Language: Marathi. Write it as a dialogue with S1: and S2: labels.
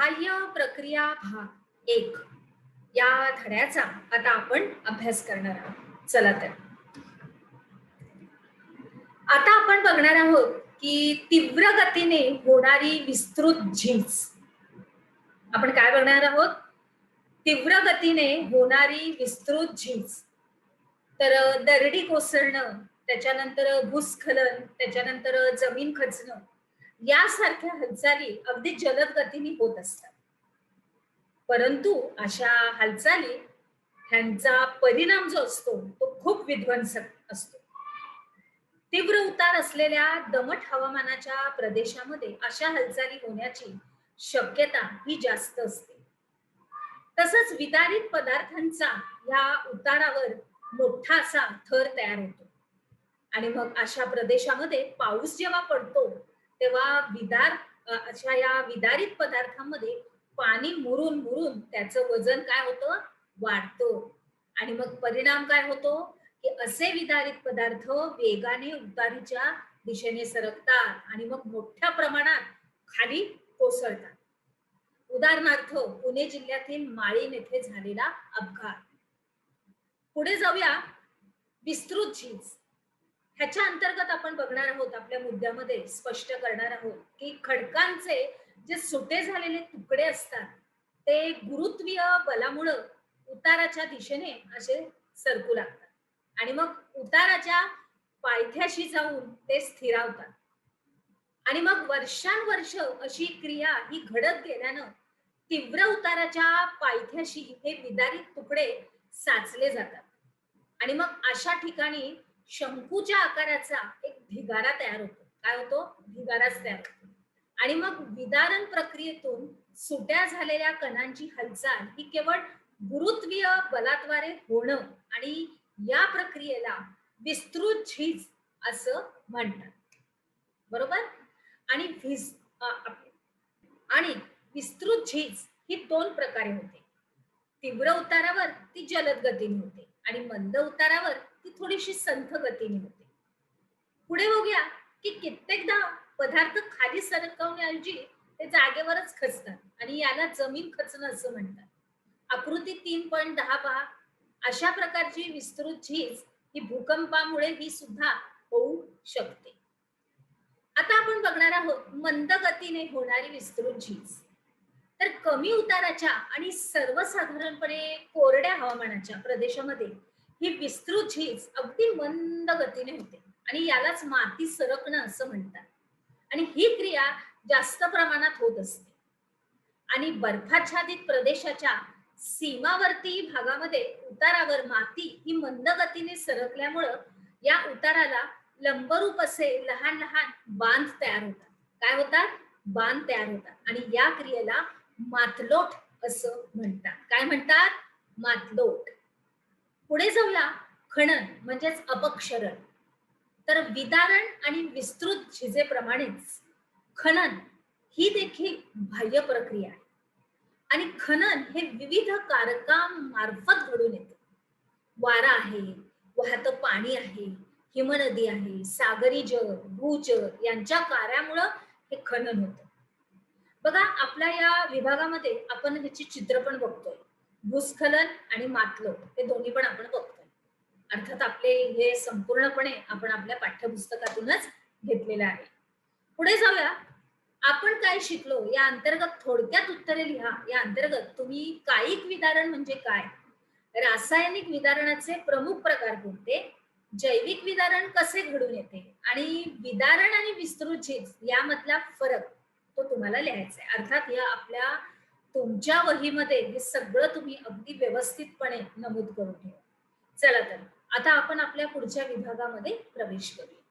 S1: बाह्य प्रक्रिया भाग 1 या धड्याचा आता आपण अभ्यास करणार आहोत. चला तर आता आपण बघणार आहोत की तीव्र गतीने होणारी विस्तृत झीज. आपण काय बघणार आहोत? तीव्र गतीने होणारी विस्तृत झीज. तर दरडी कोसळणं, त्याच्यानंतर भूस्खलन, त्याच्यानंतर जमीन खचणं यासारख्या हालचाली अगदी जलद गतीने होत असतात. परंतु अशा हालचाली ह्यांचा परिणाम जो असतो तो खूप विध्वंसक असतो. तीव्र उतार असलेल्या दमट हवामानाच्या प्रदेशामध्ये अशा हालचाली होण्याची शक्यता ही जास्त असते. तसंच विदारित पदार्थांचा या उतारावर मोठा असा थर तयार होतो आणि मग अशा प्रदेशामध्ये पाऊस जेव्हा पडतो तेव्हा अशा या विदारित पदार्थांमध्ये पाणी मुरून मुरून त्याचं वजन काय होतं? वाढतं. आणि मग परिणाम काय होतो की असे विदारित पदार्थ वेगाने उतारीच्या दिशेने सरकतात आणि मग मोठ्या प्रमाणात खाली कोसळतात. उदाहरणार्थ पुणे जिल्ह्यातील माळीण येथे झालेला अपघात. पुढे जाऊया. विस्तृत झीज ह्याच्या अंतर्गत आपण बघणार आहोत, आपल्या मुद्द्यामध्ये स्पष्ट करणार आहोत की खडकांचे जे सुटे झालेले तुकडे असतात ते गुरुत्वीय बलामुळे उताराच्या दिशेने असे सरकू लागतात आणि मग उताराच्या पायथ्याशी जाऊन ते स्थिरावतात आणि मग वर्षानुवर्ष अशी क्रिया ही घडत गेल्यानं तीव्र उताराच्या पायथ्याशी हे विदारित तुकडे साचले जातात आणि मग अशा ठिकाणी शंकूच्या आकाराचा एक ढिगारा तयार होतो. काय होतो? ढिगाराच तयार होतो. आणि मग विदारण प्रक्रियेतून सुट्या झालेल्या कणांची हालचाल ही केवळ गुरुत्वीय बलाद्वारे होणं आणि या प्रक्रियेला विस्तृत झीज असं म्हणतात. बरोबर? आणि आणि विस्तृत झीज ही दोन प्रकारे होते. तीव्र उतारावर ती जलद गतीने होते आणि मंद उतारावर ती थोडीशी संथ गतीने होते. पुढे बघूया की कित्येकदा पदार्थ खाली सरकवण्याऐवजी ते जागेवरच खचतात आणि याला जमीन खचणं असं म्हणतात. आकृती 3.10 पहा. अशा प्रकारची विस्तृत झीज ही भूकंपामुळे ही सुद्धा होऊ शकते. आता आपण बघणार आहोत मंद गतीने होणारी विस्तृत झीज. तर कमी उताराच्या आणि सर्वसाधारणपणे कोरड्या हवामानाच्या प्रदेशामध्ये ही विस्तृत झीज अगदी मंद गतीने होते आणि यालाच माती सरकणं असं म्हणतात आणि ही क्रिया जास्त प्रमाणात होत असते. आणि बर्फाच्छादित प्रदेशाच्या सीमावर्ती भागामध्ये उतारावर माती ही मंद गतीने सरकल्यामुळं या उताराला लंबरूप असे लहान लहान बांध तयार होतात. काय होतात? बांध तयार होतात आणि या क्रियेला मातलोट असं म्हणतात. काय म्हणतात? मातलोट. पुढे जाऊया. खणन म्हणजेच अपक्षरण. तर विदारण आणि विस्तृत झीजेप्रमाणेच खनन ही देखील बाह्य प्रक्रिया आहे आणि खनन हे विविध कारकांमार्फत घडून येते. वारा आहे, वाहतं पाणी आहे, हिमनदी आहे, सागरी जल, भूजल यांच्या कार्यामुळं हे खनन होतं. बघा, आपल्या या विभागामध्ये आपण ह्याची चित्र पण बघतोय. भूस्खलन आणि मातलोट हे दोन्ही पण आपण बघतोय. अर्थात आपले हे संपूर्णपणे आपण आपल्या पाठ्यपुस्तकातूनच घेतलेलं आहे. पुढे जाऊया. आपण काय शिकलो या अंतर्गत थोडक्यात उत्तरे लिहा. या अंतर्गत तुम्ही कायिक विदारण म्हणजे काय, रासायनिक विदारणाचे प्रमुख प्रकार कोणते, जैविक विदारण कसे घडून येते आणि विदारण आणि विस्तृत झीज यामधला फरक तो तुम्हाला लिहायचा आहे. अर्थात या आपल्या तुमच्या वहीमध्ये हे सगळं तुम्ही अगदी व्यवस्थितपणे नमूद करून ठेवा. चला तर आता आपण आपल्या पुढच्या विभागामध्ये प्रवेश करूया.